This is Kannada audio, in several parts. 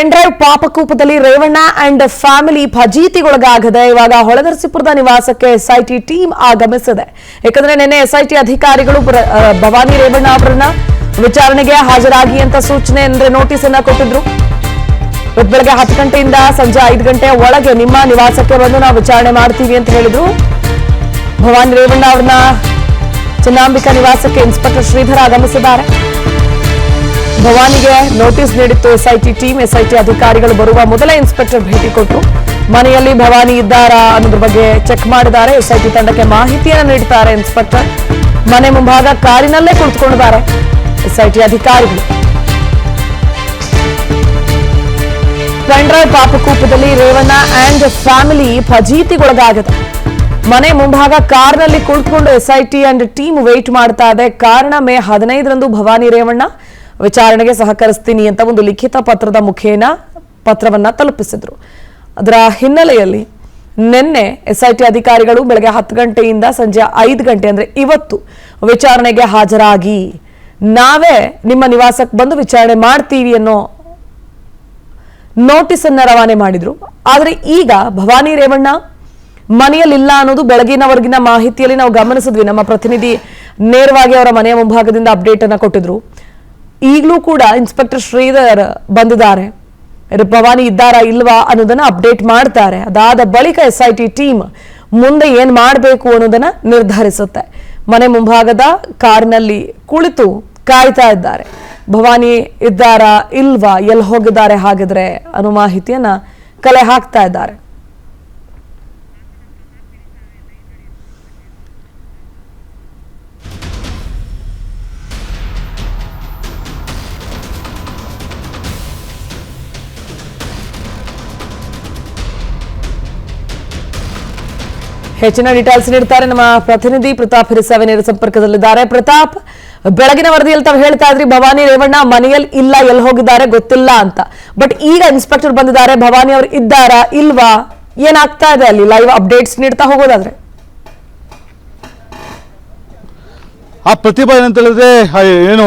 ಪೆನ್ ಡ್ರೈವ್ ಪಾಪಕೂಪದಲ್ಲಿ ರೇವಣ್ಣ ಅಂಡ್ ಫ್ಯಾಮಿಲಿ ಫಜೀತಿಗೊಳಗಾಗದೆ ಇವಾಗ ಹೊಳೆನರಸೀಪುರದ ನಿವಾಸಕ್ಕೆ ಎಸ್ಐಟಿ ಟೀಮ್ ಆಗಮಿಸಿದೆ. ಯಾಕಂದ್ರೆ ನಿನ್ನೆ ಎಸ್ಐಟಿ ಅಧಿಕಾರಿಗಳು ಭವಾನಿ ರೇವಣ್ಣ ಅವರನ್ನ ವಿಚಾರಣೆಗೆ ಹಾಜರಾಗಿ ಅಂತ ಸೂಚನೆ ಅಂದ್ರೆ ನೋಟಿಸ್ ಅನ್ನ ಕೊಟ್ಟಿದ್ರು. ಬೆಳಗ್ಗೆ 10 ಗಂಟೆಯಿಂದ ಸಂಜೆ 5 ಗಂಟೆಯ ಒಳಗೆ ನಿಮ್ಮ ನಿವಾಸಕ್ಕೆ ಬಂದು ನಾವು ವಿಚಾರಣೆ ಮಾಡ್ತೀವಿ ಅಂತ ಹೇಳಿದ್ರು. ಭವಾನಿ ರೇವಣ್ಣ ಅವರನ್ನ ಚಿನ್ನಾಂಬಿಕಾ ನಿವಾಸಕ್ಕೆ ಇನ್ಸ್ಪೆಕ್ಟರ್ ಶ್ರೀಧರ್ ಆಗಮಿಸಿದ್ದಾರೆ. ಭವಾನಿಗೆ ನೋಟಿಸ್ ನೀಡಿತ್ತು ಎಸ್ಐಟಿ ಟೀಮ್. ಎಸ್ಐಟಿ ಅಧಿಕಾರಿಗಳು ಬರುವ ಮೊದಲೇ ಇನ್ಸ್ಪೆಕ್ಟರ್ ಭೇಟಿ ಕೊಟ್ಟರು. ಮನೆಯಲ್ಲಿ ಭವಾನಿ ಇದ್ದಾರಾ ಅನ್ನೋದ್ರ ಬಗ್ಗೆ ಚೆಕ್ ಮಾಡಿದ್ದಾರೆ. ಎಸ್ಐಟಿ ತಂಡಕ್ಕೆ ಮಾಹಿತಿಯನ್ನು ನೀಡುತ್ತಾರೆ ಇನ್ಸ್ಪೆಕ್ಟರ್. ಮನೆ ಮುಂಭಾಗ ಕಾರಿನಲ್ಲೇ ಕುಳಿತುಕೊಂಡಿದ್ದಾರೆ ಎಸ್ಐಟಿ ಅಧಿಕಾರಿಗಳು. ಪೆನ್ಡ್ರೈವ್ ಪಾಪಕೂಪದಲ್ಲಿ ರೇವಣ್ಣ ಅಂಡ್ ಫ್ಯಾಮಿಲಿ ಫಜೀತಿಗೊಳಗಾಗಿದೆ. ಮನೆ ಮುಂಭಾಗ ಕಾರ್ನಲ್ಲಿ ಕುಳಿತುಕೊಂಡು ಎಸ್ಐಟಿ ಅಂಡ್ ಟೀಮ್ ವೇಟ್ ಮಾಡ್ತಾ ಇದೆ. ಕಾರಣ ಮೇ 15ರಂದು ಭವಾನಿ ರೇವಣ್ಣ ವಿಚಾರಣೆಗೆ ಸಹಕರಿಸ್ತೀನಿ ಅಂತ ಒಂದು ಲಿಖಿತ ಪತ್ರದ ಮುಖೇನ ಪತ್ರವನ್ನ ತಲುಪಿಸಿದ್ರು. ಅದರ ಹಿನ್ನೆಲೆಯಲ್ಲಿ ನಿನ್ನೆ ಎಸ್ಐಟಿ ಅಧಿಕಾರಿಗಳು ಬೆಳಗ್ಗೆ 10 ಗಂಟೆಯಿಂದ ಸಂಜೆ 5 ಗಂಟೆ ಅಂದ್ರೆ ಇವತ್ತು ವಿಚಾರಣೆಗೆ ಹಾಜರಾಗಿ ನಾವೇ ನಿಮ್ಮ ನಿವಾಸಕ್ಕೆ ಬಂದು ವಿಚಾರಣೆ ಮಾಡ್ತೀವಿ ಅನ್ನೋ ನೋಟಿಸ್ ಅನ್ನ ರವಾನೆ ಮಾಡಿದ್ರು. ಆದ್ರೆ ಈಗ ಭವಾನಿ ರೇವಣ್ಣ ಮನೆಯಲ್ಲಿಲ್ಲ ಅನ್ನೋದು ಬೆಳಗಿನವರೆಗಿನ ಮಾಹಿತಿಯಲ್ಲಿ ನಾವು ಗಮನಿಸಿದ್ವಿ. ನಮ್ಮ ಪ್ರತಿನಿಧಿ ನೇರವಾಗಿ ಅವರ ಮನೆಯ ಮುಂಭಾಗದಿಂದ ಅಪ್ಡೇಟ್ ಅನ್ನ ಕೊಟ್ಟಿದ್ರು. ಈಗಲೂ ಕೂಡ ಇನ್ಸ್ಪೆಕ್ಟರ್ ಶ್ರೀಧರ್ ಬಂದಿದ್ದಾರೆ. ಭವಾನಿ ಇದ್ದಾರಾ ಇಲ್ವಾ ಅನ್ನೋದನ್ನ ಅಪ್ಡೇಟ್ ಮಾಡ್ತಾರೆ. ಅದಾದ ಬಳಿಕ ಎಸ್ಐಟಿ ಟೀಮ್ ಮುಂದೆ ಏನ್ ಮಾಡಬೇಕು ಅನ್ನೋದನ್ನ ನಿರ್ಧರಿಸುತ್ತೆ. ಮನೆ ಮುಂಭಾಗದ ಕಾರಿನಲ್ಲಿ ಕುಳಿತು ಕಾಯ್ತಾ ಇದ್ದಾರೆ. ಭವಾನಿ ಇದ್ದಾರಾ ಇಲ್ವಾ, ಎಲ್ಲಿ ಹೋಗಿದ್ದಾರೆ ಹಾಗಿದ್ರೆ ಅನ್ನೋ ಮಾಹಿತಿಯನ್ನ ಕಲೆ ಹಾಕ್ತಾ ಇದ್ದಾರೆ. ಹೆಚ್ಚಿನ ಡೀಟೇಲ್ಸ್ ನೀಡ್ತಾರೆ ನಮ್ಮ ಪ್ರತಿನಿಧಿ ಪ್ರತಾಪ್ ಹಿರಿಸವೆ ನೇರ ಸಂಪರ್ಕದಲ್ಲಿದ್ದಾರೆ. ಪ್ರತಾಪ್, ಬೆಳಗಿನ ವರದಿಯಲ್ಲಿ ತಾವು ಹೇಳ್ತಾ ಇದ್ರಿ ಭವಾನಿ ರೇವಣ್ಣ ಮನೆಯಲ್ಲಿ ಇಲ್ಲ, ಎಲ್ಲಿ ಹೋಗಿದ್ದಾರೆ ಗೊತ್ತಿಲ್ಲ ಅಂತ. ಬಟ್ ಈಗ ಇನ್ಸ್ಪೆಕ್ಟರ್ ಬಂದಿದ್ದಾರೆ. ಭವಾನಿ ಅವರು ಇದ್ದಾರಾ ಇಲ್ವಾ, ಏನಾಗ್ತಾ ಇದೆ ಅಲ್ಲಿ ಲೈವ್ ಅಪ್ಡೇಟ್ಸ್ ನೀಡ್ತಾ ಹೋಗೋದಾದ್ರೆ? ಆ ಪ್ರತಿಭಾ ಏನಂತ ಹೇಳಿದ್ರೆ ಏನು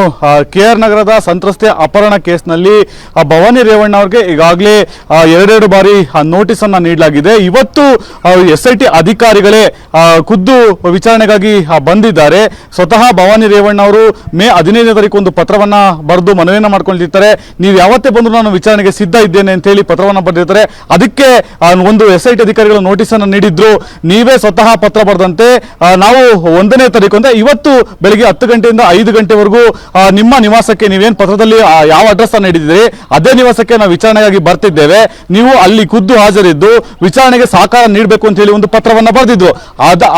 KR ನಗರದ ಸಂತ್ರಸ್ತೆ ಅಪಹರಣ ಕೇಸ್ನಲ್ಲಿ ಭವಾನಿ ರೇವಣ್ಣ ಅವ್ರಿಗೆ ಈಗಾಗಲೇ 2 ಬಾರಿ ನೋಟಿಸ್ ಅನ್ನ ನೀಡಲಾಗಿದೆ. ಇವತ್ತು SIT ಅಧಿಕಾರಿಗಳೇ ಖುದ್ದು ವಿಚಾರಣೆಗಾಗಿ ಬಂದಿದ್ದಾರೆ. ಸ್ವತಃ ಭವಾನಿ ರೇವಣ್ಣ ಅವರು ಮೇ 15ನೇ ತಾರೀಕು ಒಂದು ಪತ್ರವನ್ನ ಬರೆದು ಮನವಿಯನ್ನ ಮಾಡ್ಕೊಂಡಿರ್ತಾರೆ. ನೀವು ಯಾವತ್ತೇ ಬಂದ್ರು ನಾನು ವಿಚಾರಣೆಗೆ ಸಿದ್ಧ ಇದ್ದೇನೆ ಅಂತ ಹೇಳಿ ಪತ್ರವನ್ನ ಬರೆದಿರ್ತಾರೆ. ಅದಕ್ಕೆ ಒಂದು SIT ಅಧಿಕಾರಿಗಳು ನೋಟಿಸ್ ಅನ್ನ ನೀಡಿದ್ರು. ನೀವೇ ಸ್ವತಃ ಪತ್ರ ಬರೆದಂತೆ ನಾವು 1ನೇ ತಾರೀಕು ಅಂದ್ರೆ ಇವತ್ತು ಬೆಳಿಗ್ಗೆ 10 ಗಂಟೆಯಿಂದ 5 ಗಂಟೆವರೆಗೂ ನಿಮ್ಮ ನಿವಾಸಕ್ಕೆ ನೀವೇನು ಪತ್ರದಲ್ಲಿ ಯಾವ ಅಡ್ರೆಸ್ ಅನ್ನು ನೀಡಿದ್ದೀರಿ ಅದೇ ನಿವಾಸಕ್ಕೆ ನಾವು ವಿಚಾರಣೆಗಾಗಿ ಬರ್ತಿದ್ದೇವೆ. ನೀವು ಅಲ್ಲಿ ಖುದ್ದು ಹಾಜರಿದ್ದು ವಿಚಾರಣೆಗೆ ಸಹಕಾರ ನೀಡಬೇಕು ಅಂತ ಹೇಳಿ ಒಂದು ಪತ್ರವನ್ನ ಬರೆದಿದ್ದು.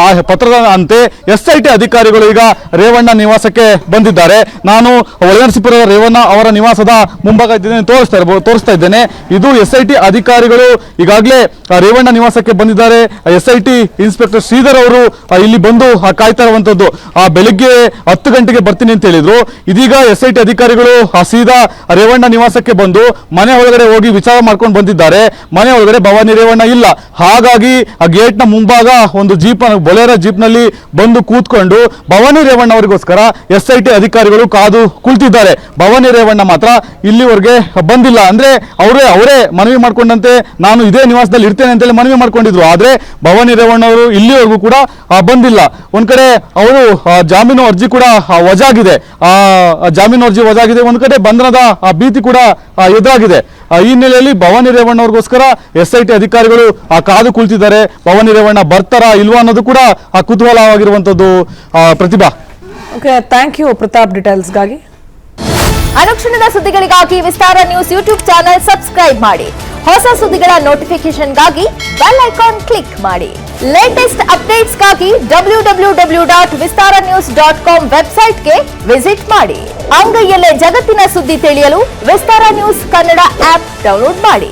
ಆ ಪತ್ರದ ಅಂತೆ SIT ಅಧಿಕಾರಿಗಳು ಈಗ ರೇವಣ್ಣ ನಿವಾಸಕ್ಕೆ ಬಂದಿದ್ದಾರೆ. ನಾನು ಹೊಳೆನರಸೀಪುರದ ರೇವಣ್ಣ ಅವರ ನಿವಾಸದ ಮುಂಭಾಗ ತೋರಿಸ್ತಾ ಇದ್ದೇನೆ. ಇದು SIT ಅಧಿಕಾರಿಗಳು ಈಗಾಗಲೇ ರೇವಣ್ಣ ನಿವಾಸಕ್ಕೆ ಬಂದಿದ್ದಾರೆ. SIT ಇನ್ಸ್ಪೆಕ್ಟರ್ ಶ್ರೀಧರ್ ಅವರು ಇಲ್ಲಿ ಬಂದು ಕಾಯ್ತಾ ಇರುವಂತದ್ದು. ಬೆಳಿಗ್ಗೆ 10 ಗಂಟೆಗೆ ಬರ್ತೀನಿ ಅಂತ ಹೇಳಿದ್ರು. ಇದೀಗ SIT ಅಧಿಕಾರಿಗಳು ಸೀದಾ ರೇವಣ್ಣ ನಿವಾಸಕ್ಕೆ ಬಂದು ಮನೆ ಒಳಗಡೆ ಹೋಗಿ ವಿಚಾರ ಮಾಡ್ಕೊಂಡು ಬಂದಿದ್ದಾರೆ. ಮನೆ ಒಳಗಡೆ ಭವಾನಿ ರೇವಣ್ಣ ಇಲ್ಲ. ಹಾಗಾಗಿ ಆ ಗೇಟ್ ನ ಮುಂಭಾಗ ಒಂದು ಬೊಲೆರೋ ಜೀಪ್ ನಲ್ಲಿ ಬಂದು ಕೂತ್ಕೊಂಡು ಭವಾನಿ ರೇವಣ್ಣ ಅವರಿಗೋಸ್ಕರ SIT ಅಧಿಕಾರಿಗಳು ಕಾದು ಕುಳಿತಿದ್ದಾರೆ. ಭವಾನಿ ರೇವಣ್ಣ ಮಾತ್ರ ಇಲ್ಲಿವರೆಗೆ ಬಂದಿಲ್ಲ. ಅಂದ್ರೆ ಅವರೇ ಮನವಿ ಮಾಡ್ಕೊಂಡಂತೆ ನಾನು ಇದೇ ನಿವಾಸದಲ್ಲಿ ಇರ್ತೇನೆ ಅಂತೇಳಿ ಮನವಿ ಮಾಡ್ಕೊಂಡಿದ್ರು. ಆದ್ರೆ ಭವಾನಿ ರೇವಣ್ಣ ಅವರು ಇಲ್ಲಿವರೆಗೂ ಕೂಡ ಬಂದಿಲ್ಲ. ಒಂದ್ ಕಡೆ ಅವರು ಜಾಮೀನು ಅರ್ಜಿ ಕೂಡ ವಜಾಗಿದೆ. ಜಾಮೀನು ಅರ್ಜಿ ವಜಾಗಿದೆ. ಒಂದ್ ಕಡೆ ಬಂಧನದ ಭೀತಿ ಕೂಡ ಎದುರಾಗಿದೆ. ಈ ಹಿನ್ನೆಲೆಯಲ್ಲಿ ಭವಾನಿ ರೇವಣ್ಣ ಅವ್ರಿಗೋಸ್ಕರ SIT ಅಧಿಕಾರಿಗಳು ಕಾದು ಕುಳಿತಿದ್ದಾರೆ. ಭವಾನಿ ರೇವಣ್ಣ ಬರ್ತಾರಾ ಇಲ್ವಾ ಅನ್ನೋದು ಕೂಡ ಕುತೂಹಲವಾಗಿರುವಂತದ್ದು. ಪ್ರತಿಭಾ, ಓಕೆ, ಥ್ಯಾಂಕ್ ಯು ಪ್ರತಾಪ್ ಡೀಟೇಲ್ಸ್ಗಾಗಿ. ಅನುಕ್ಷಣದ ಸುದ್ದಿಗಳಿಗಾಗಿ ವಿಸ್ತಾರ ನ್ಯೂಸ್ ಯೂಟ್ಯೂಬ್ ಚಾನೆಲ್ ಸಬ್ಸ್ಕ್ರೈಬ್ ಮಾಡಿ. ಹೊಸ ಸುದ್ದಿಗಳ ನೋಟಿಫಿಕೇಶನ್ಗಾಗಿ ಬೆಲ್ ಐಕಾನ್ ಕ್ಲಿಕ್ ಮಾಡಿ. ಲೇಟೆಸ್ಟ್ ಅಪ್ಡೇಟ್ಸ್ಗಾಗಿ www.vistaranews.com ವೆಬ್ಸೈಟ್ಗೆ ವಿಸಿಟ್ ಮಾಡಿ. ಅಂಗೈಯಲ್ಲೇ ಜಗತ್ತಿನ ಸುದ್ದಿ ತಿಳಿಯಲು ವಿಸ್ತಾರ ನ್ಯೂಸ್ ಕನ್ನಡ ಆಪ್ ಡೌನ್ಲೋಡ್ ಮಾಡಿ.